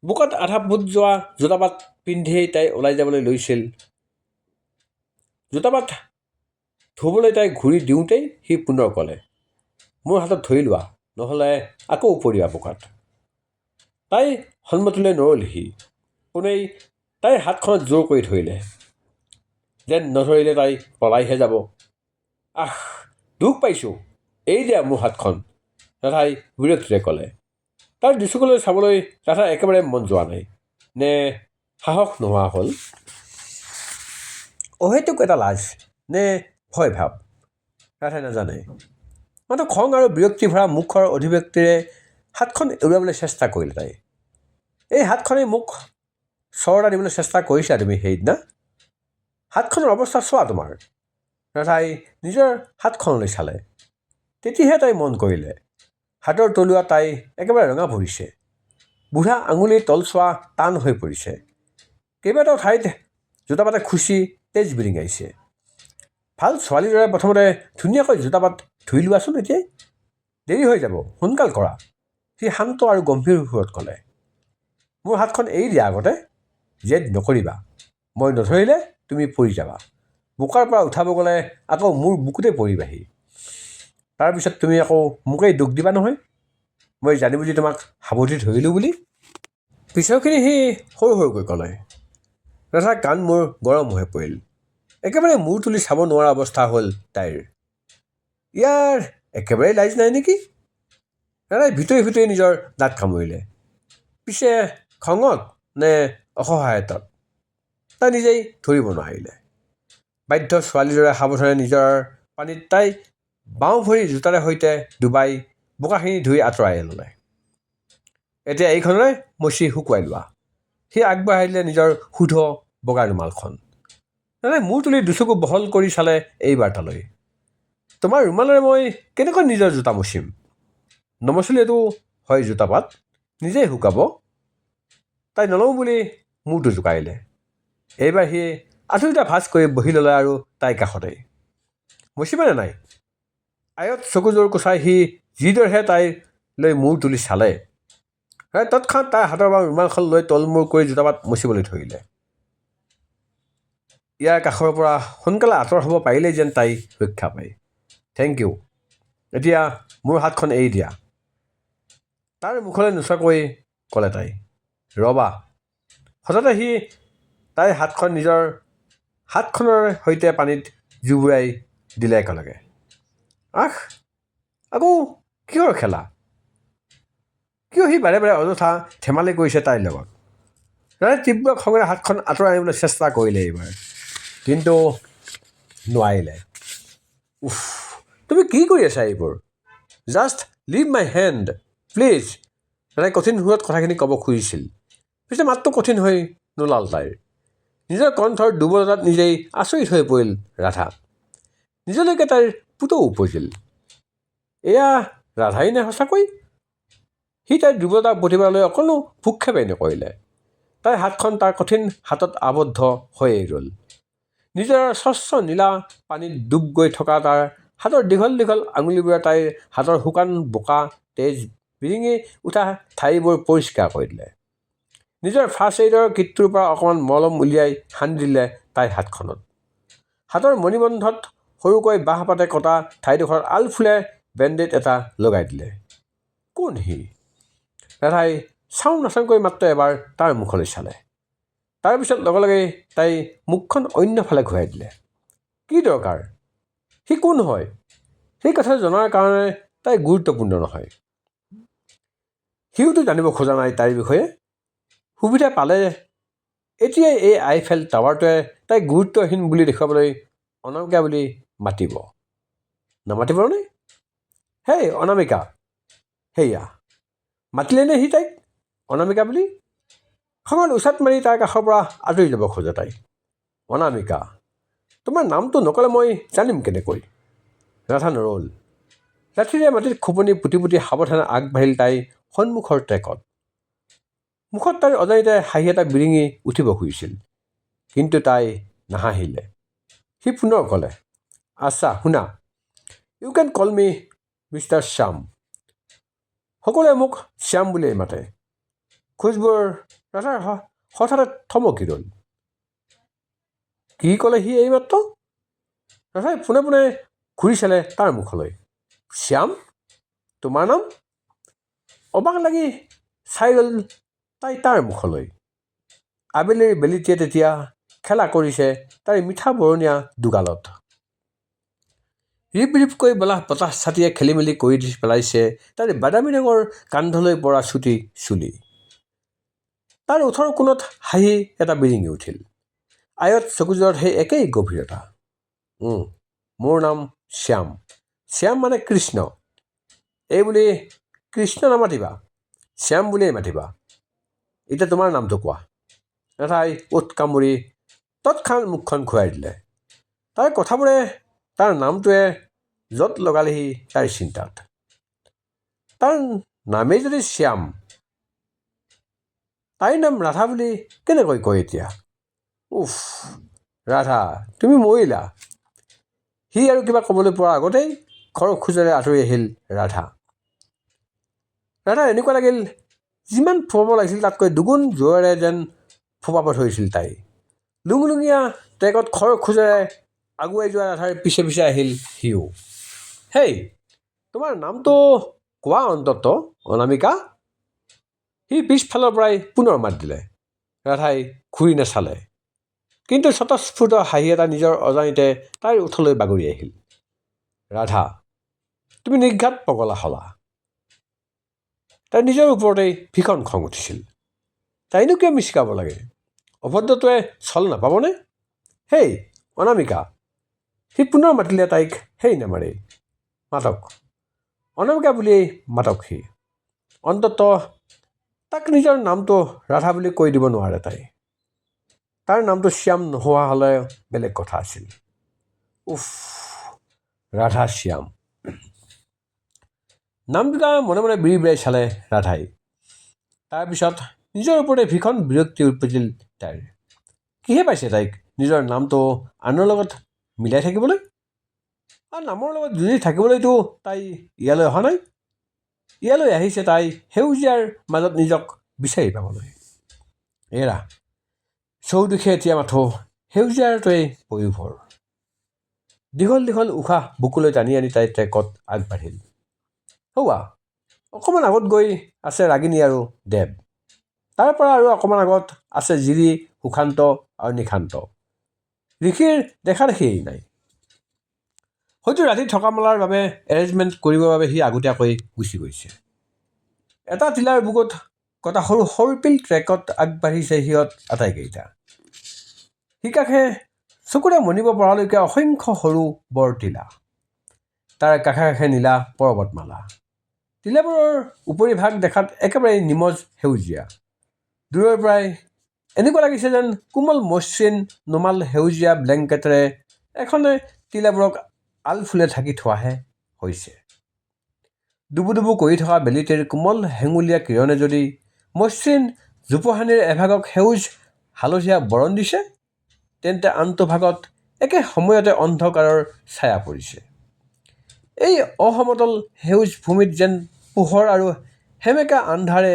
বুকত আধা ফুট যোৱা জোতাপাত পিন্ধিয়েই তাই ওলাই যাবলৈ লৈছিল। জোতাপাত ধুবলৈ তাই ঘূৰি দিওঁতেই সি পুনৰ ক'লে, মোৰ হাতত ধৰি লোৱা, নহ'লে আকৌ উপৰিয়া বোকাত। তাই সন্মতিলৈ নৰ'ল সি। পোনেই তাইৰ হাতখনত জোৰ কৰি ধৰিলে। যেন নধৰিলে তাই পলাইহে যাব। দুখ পাইছোঁ, এৰি দিয়া মোৰ হাতখন, ৰাধাই বিৰক্তিৰে ক'লে। তাৰ দুচকুলৈ চাবলৈ ৰাধাৰ একেবাৰে মন যোৱা নাই। নে সাহস নোহোৱা হ'ল? অহেতুক এটা লাজ নে ভয় ভাৱ? ৰাধাই নাজানে। মাত্ৰ খং আৰু বিৰক্তি ভৰা মুখৰ অভিব্যক্তিৰে হাতখন এৰুৱাবলৈ চেষ্টা কৰিলে তাই। এই হাতখনেই মোক চৰ এটা দিবলৈ চেষ্টা কৰিছা তুমি সেইদিনা। হাতখনৰ অৱস্থা চোৱা তোমাৰ। ৰাধাই নিজৰ হাতখনলৈ চালে। তেতিয়াহে তাই মন কৰিলে হাতৰ তলুৱা তাই একেবাৰে ৰঙা পৰিছে। বুঢ়া আঙুলিৰ তলচোৱা টান হৈ পৰিছে। কেইবাটাও ঠাইত জোতাপাতে খুচি তেজ বিৰিঙাইছে। ভাল ছোৱালীৰ দৰে প্ৰথমতে ধুনীয়াকৈ জোতাপাত ধুই লোৱাচোন এতিয়াই। দেৰি হৈ যাব, সোনকাল কৰা। সি শান্ত আৰু গম্ভীৰ সুৰত ক'লে, মোৰ হাতখন এৰি দিয়া আগতে, জেদ নকৰিবা, মই নধৰিলে তুমি পৰি যাবা, বোকাৰ পৰা উঠাব গ'লে আকৌ মোৰ বুকুতে পৰিবাহি, তাৰপিছত তুমি আকৌ মোকেই দুখ দিবা নহয়, মই জানি বুজি তোমাক সাৱটি ধৰিলোঁ বুলি। পিছৰখিনি সি সৰু সৰুকৈ ক'লে। ৰাধাৰ কাণ মোৰ গৰম হৈ পৰিল, একেবাৰে মূৰ তুলি চাব নোৱাৰা অৱস্থা হ'ল তাইৰ। ইয়াৰ একেবাৰে লাজ নাই নেকি? ৰাধাই ভিতৰি ভিতৰি নিজৰ দাঁত কামুৰিলে। পিছে খঙত নে অসহায়তাত তাই নিজেই ধৰিব নোৱাৰিলে। বাধ্য ছোৱালীৰ দৰে সাৱধানে নিজৰ পানীত তাই বাওঁ ভৰি জোতাৰে সৈতে ডুবাই বোকাখিনি ধুই আঁতৰাই ল'লে। এতিয়া এইখনৰে মচি শুকুৱাই লোৱা, সি আগবঢ়াই দিলে নিজৰ শুদ্ধ বগা ৰুমালখন। ৰাধাই মূৰ তুলি দুচকু বহল কৰি চালে এইবাৰ তালৈ। তোমাৰ ৰুমালেৰে মই কেনেকৈ নিজৰ জোতা মচিম? নমচিলেতো হয় জোতাপাত নিজেই শুকাব। তাই নলওঁ বুলি মূৰটো জোকাৰিলে। এইবাৰ সি আঁঠুটা ভাঁজ কৰি বহি ল'লে আৰু তাইৰ কাষতেই। মচিবানে নাই? আয়ত চকুযোৰ কোচাই সি যিদৰেহে তাইলৈ মূৰ তুলি চালে, তৎক্ষণাত তাইৰ হাতৰ পৰা ৰুমালখন লৈ তলমূৰ কৰি জোতাপাত মচিবলৈ ধৰিলে। ইয়াৰ কাষৰ পৰা সোনকালে আঁতৰ হ'ব পাৰিলেই যেন তাই ৰক্ষা পায়। থেংক ইউ, এতিয়া মোৰ হাতখন এৰি দিয়া, তাৰ মুখলৈ নোচোৱাকৈ ক'লে তাই। ৰ'বা। হঠাতে সি তাইৰ হাতখন নিজৰ হাতখনৰ সৈতে পানীত জুবুৰাই দিলে একেলগে। আহ, আকৌ কিহৰ খেলা? কিয় সি বাৰে বাৰে অযথা ধেমালি কৰিছে তাইৰ লগত? ৰাধাই তীব্ৰ খঙেৰে হাতখন আঁতৰাই আনিবলৈ চেষ্টা কৰিলে এইবাৰ, কিন্তু নোৱাৰিলে। উফ, তুমি কি কৰি আছা এইবোৰ? Just leave my hand please. ৰাধাই কঠিন সুৰত কথাখিনি ক'ব খুজিছিল, পিছে মাতটো কঠিন হৈ নোলাল তাইৰ। নিজৰ কণ্ঠৰ দুৰ্বলতাত নিজেই আচৰিত হৈ পৰিল ৰাধা। নিজলৈকে তাইৰ পুতৌ উপজিল। এয়া ৰাধাই নে সঁচাকৈ? সি তাইৰ দুৰ্বলতাৰ প্ৰতিভালৈ অকণো ভূক্ষেপেই নকৰিলে। তাইৰ হাতখন তাৰ কঠিন হাতত আবদ্ধ হৈয়েই ৰ'ল। নিজৰ স্বচ্ছ নীলা পানীত ডুব গৈ থকা তাৰ হাতৰ দীঘল দীঘল আঙুলিবোৰে তাইৰ হাতৰ শুকান বোকা তেজ বিৰিঙি উঠা ঠাইবোৰ পৰিষ্কাৰ কৰি দিলে। নিজৰ ফাৰ্ষ্ট এইডৰ কিটটোৰ পৰা অকণমান মলম উলিয়াই সানি দিলে তাইৰ হাতখনত। হাতৰ মণিবন্ধত সৰুকৈ বাঁহ পাতে কটা ঠাইডোখৰ আলফুলে বেণ্ডেড এটা লগাই দিলে। কোন সি? ৰাধাই চাওঁ নাচাওঁকৈ মাত্ৰ এবাৰ তাৰ মুখলৈ চালে। তাৰপিছত লগে লগে তাই মুখখন অন্য ফালে ঘূৰাই দিলে। কি দৰকাৰ? সি কোন হয় সেই কথা জনাৰ কাৰণে তাই গুৰুত্বপূৰ্ণ নহয়। সিওতো জানিব খোজা নাই তাইৰ বিষয়ে। সুবিধা পালে এতিয়াই এই আইফেল টাৱাৰটোৱে তাইক গুৰুত্বহীন বুলি দেখুৱাবলৈ অনামিকা বুলি মাতিব। নামাতিবনে? হেই অনামিকা, সেয়া মাতিলেনে সি তাইক অনামিকা বুলি? খঙত উচাত মাৰি তাইৰ কাষৰ পৰা আঁতৰি যাব খোজে তাই। অনামিকা, তোমাৰ নামটো নক'লে মই জানিম কেনেকৈ? ৰাধা নৰল। লাঠিৰে মাটিত খোপনি পুতি পুতি সাৱধানে আগবাঢ়িল তাই সন্মুখৰ ট্ৰেকত। মুখত তাইৰ অজানিতে হাঁহি এটা বিৰিঙি উঠিব খুজিছিল, কিন্তু তাই নাহাঁহিলে। সি পুনৰ ক'লে, আচ্ছা শুনা, ইউ কেন কল মি মিষ্টাৰ শ্যাম। সকলোৱে মোক শ্যাম বুলিয়েই মাতে। খোজবোৰ ৰাধাৰ হঠাতে থমকি ৰ'ল। কি ক'লে সি এইমাত্ৰ? ৰাধাই পোনে পোনে ঘূৰি চালে তাৰ মুখলৈ। শ্যাম? তোমাৰ নাম? অবাক লাগি চাই ৰ'ল তাই তাৰ মুখলৈ। আবেলিৰ বেলিটিয়ে তেতিয়া খেলা কৰিছে তাইৰ মিঠা বৰণীয়া দুগালত। ৰিপ ৰিপকৈ বতাহ ছাতিয়ে খেলি মেলি কৰি দি পেলাইছে তাইৰ বাদামী ৰঙৰ কান্ধলৈ পৰা চুটি চুলি। তাৰ ওঠৰ কোণত হাঁহি এটা বিৰিঙি উঠিল। আয়ত চকুযোৰত সেই একেই গভীৰতা। মোৰ নাম শ্যাম। শ্যাম মানে কৃষ্ণ। এইবুলি কৃষ্ণ নামাতিবা, শ্যাম বুলিয়েই মাতিবা। এতিয়া তোমাৰ নামটো কোৱা। ৰাধাই ওঠ কামুৰি তৎক্ষণাত মুখখন ঘূৰাই দিলে। তাইৰ কথাবোৰে তাৰ নামটোৱে য'ত লগালেহি তাইৰ চিন্তাত। তাৰ নামেই যদি শ্যাম, তাইৰ নাম ৰাধা বুলি কেনেকৈ কয় এতিয়া? উফ, ৰাধা তুমি মৰিলা। সি আৰু কিবা ক'বলৈ পোৱাৰ আগতেই খৰখোজেৰে আঁতৰি আহিল ৰাধা। ৰাধাৰ এনেকুৱা লাগিল যিমান ফোপাব লাগিছিল তাতকৈ দুগুণ জোৰেৰে যেন ফোপাব ধৰিছিল তাই। লুংলুঙীয়া ট্ৰেকত খৰ খোজেৰে আগুৱাই যোৱা ৰাধাৰ পিছে পিছে আহিল সিও। হেই, তোমাৰ নামটো কোৱা অন্তত অনামিকা। সি পিছফালৰ পৰাই পুনৰ মাত দিলে। ৰাধাই ঘূৰি নাচালে, কিন্তু স্বতঃস্ফূৰ্ত হাঁহি এটা নিজৰ অজানিতে তাইৰ ওঠলৈ বাগৰি আহিল। ৰাধা, তুমি নিৰ্ঘাত পগলা হলা। তাইৰ নিজৰ ওপৰতেই ভীষণ খং উঠিছিল। তাইনো কিয় মিচিকাব লাগে? অভদ্ৰটোৱে চল নাপাবনে? হেই অনামিকা। সি পুনৰ মাতিলে তাইক সেই নামাৰেই। মাতক অনামিকা বুলিয়েই মাতক সি। অন্তত তাক নিজৰ নামটো ৰাধা বুলি কৈ দিব নোৱাৰে তাই। তাৰ নামটো শ্যাম নোহোৱা হ'লে বেলেগ কথা আছিল। উফ, ৰাধা শ্যাম। নাম দুটা মনে মনে বিৰি বিৰাই চালে ৰাধাই। তাৰপিছত নিজৰ ওপৰতে ভীষণ বিৰক্তি উৎপজিল তাইৰ। কিহে পাইছে তাইক নিজৰ নামটো আনৰ লগত মিলাই থাকিবলৈ? আৰু নামৰ লগত যুঁজি থাকিবলৈতো তাই ইয়ালৈ অহা নাই। ইয়ালৈ আহিছে তাই সেউজীয়াৰ মাজত নিজক বিচাৰি পাবলৈ। এৰা, চৌদিশে এতিয়া মাথো সেউজীয়াৰটোৱেই পয়োভৰ। দীঘল দীঘল উশাহ বুকুলৈ টানি আনি তাই ট্ৰেকত আগবাঢ়িল। হৌৱা, অকণমান আগত গৈ আছে ৰাগিনী আৰু দেৱ। তাৰ পৰা আৰু অকণমান আগত আছে জিৰি, সুশান্ত আৰু নিশান্ত। ঋষিৰ দেখা দেখিয়েই নাই। হয়তো ৰাতি থকা মেলাৰ বাবে এৰেঞ্জমেণ্ট কৰিবৰ বাবে সি আগতীয়াকৈ গুচি গৈছে। এটা টিলাৰ বুকুত কটা সৰু সৰুপিল ট্ৰেকত আগবাঢ়িছে সিহঁত আটাইকেইটা। সিকাষে চকুৰে মনিব পৰালৈকে অসংখ্য সৰু বৰ টিলা। তাৰ কাষে কাষে নীলা পৰ্বতমালা। টিলাবোৰৰ উপৰিভাগ দেখাত একেবাৰে নিমজ সেউজীয়া। দূৰৰ পৰাই এনেকুৱা লাগিছে যেন কোমল মসৃণ নোমাল সেউজীয়া ব্লেংকেটেৰে এখনে টিলাবোৰক আলফুলে ঢাকি থোৱাহে হৈছে। ডুবু ডুবু কৰি থকা বেলিটিৰ কোমল হেঙুলীয়া কিৰণে যদি মসৃণ জোপোহানিৰ এভাগক সেউজ হালধীয়া বৰণ দিছে, তেন্তে আনটো ভাগত একে সময়তে অন্ধকাৰৰ ছায়া পৰিছে। এই অসমতল সেউজ ভূমিত যেন পোহৰ আৰু সেমেকা আন্ধাৰে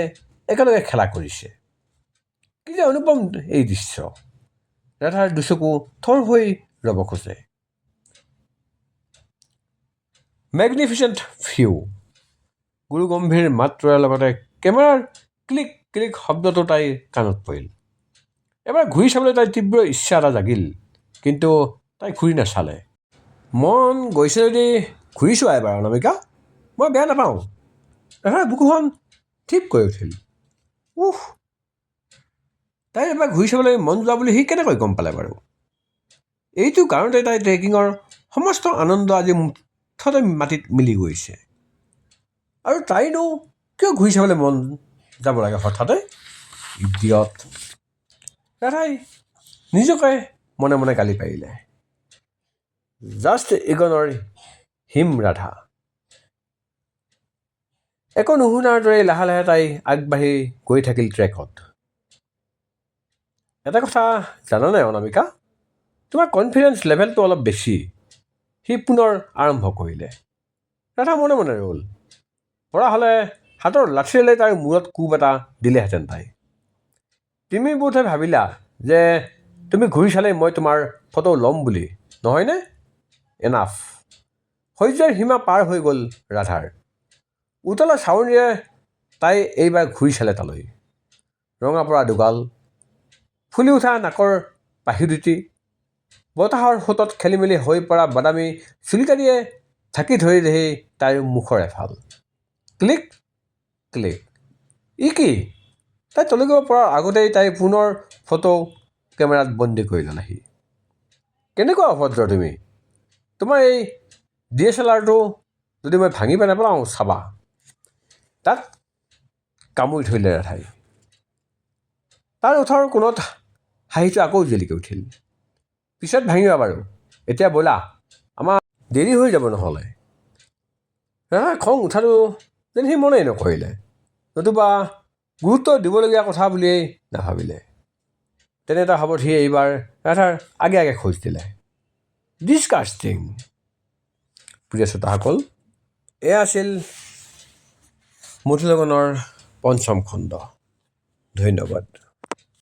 একেলগে খেলা কৰিছে। কি যে অনুপম এই দৃশ্য। ৰাধাৰ দুচকু থৰ হৈ ৰব খোজে। Magnificent view. গুৰুগম্ভীৰ মাত্ৰাৰ লগতে কেমেৰাৰ ক্লিক ক্লিক শব্দটো তাইৰ কাণত পৰিল। এবাৰ ঘূৰি চাবলৈ তাইৰ তীব্ৰ ইচ্ছা এটা জাগিল, কিন্তু তাই ঘূৰি নাচালে। মন গৈছে যদি ঘূৰি চোৱা এবাৰ অনামিকা, মই বেয়া নাপাওঁ। ৰাধাৰ বুকুখন ঠিক কৈ উঠিল। উহ, তাইৰ এবাৰ ঘূৰি চাবলৈ মন যোৱা বুলি সি কেনেকৈ গম পালে বাৰু? এইটো কাৰণতে তাই ট্ৰেকিঙৰ সমস্ত আনন্দ আজি মুঠতে মাটিত মিলি গৈছে। আৰু তাইনো কিয় ঘূৰি চাবলৈ মন যাব লাগে হঠাতে? ইডিয়ট। ৰাধাই নিজকে মনে মনে গালি পাৰিলে। জাষ্ট ইগনৰ হিম ৰাধা। একো নুশুনাৰ দৰে লাহে লাহে তাই আগবাঢ়ি গৈ থাকিল ট্ৰেকত। এটা কথা জানানে অনামিকা, তোমাৰ কনফিডেন্স লেভেলটো অলপ বেছি। সি পুনৰ আৰম্ভ কৰিলে। ৰাধা মনে মনে ৰ'ল। পৰা হ'লে হাতৰ লাঠিৰে তাইৰ মূৰত কোব এটা দিলেহেঁতেন তাই। তুমি বোধহয় ভাবিলা যে তুমি ঘূৰি চালেই মই তোমাৰ ফটো ল'ম বুলি, নহয়নে? এনাফ। সহ্যৰ সীমা পাৰ হৈ গ'ল ৰাধাৰ। উতলা চাৱনিৰে তাই এইবাৰ ঘূৰি চালে তালৈ। ৰঙা পৰা দুগাল, ফুলি উঠা নাকৰ পাহি দুটি, বতাহৰ সোঁতত খেলি মেলি হৈ পৰা বাদামী চুলিকানিয়ে ঢাকি ধৰি দেহি তাইৰ মুখৰ এফাল। Click click. ই কি? তাই তলিকিব পৰাৰ আগতেই তাই পুনৰ ফটো কেমেৰাত বন্দী কৰি ল'লেহি। কেনেকুৱা অভদ্ৰ তুমি! তোমাৰ এই DSLR-টো যদি মই ভাঙি নেপেলাওঁ চাবা। তাক কামুৰি ধৰিলে ৰাধাই। তাৰ ওঠৰ কোণত হাঁহিটো আকৌ জিলিকি উঠিল। পিছত ভাঙিবা বাৰু, এতিয়া ব'লা, আমাৰ দেৰি হৈ যাব নহ'লে। ৰাধাৰ খং উঠাটো যেন সি মনেই নকৰিলে, নতুবা গুৰুত্ব দিবলগীয়া কথা বুলিয়েই নাভাবিলে। তেনে এটা ভাৱত সি এইবাৰ ৰাধাৰ আগে আগে খোজ দিলে। ডিছকাষ্টিং। প্ৰিয় শ্ৰোতাসকল, এয়া আছিল মধুলগনৰ পঞ্চম খণ্ড। ধন্যবাদ।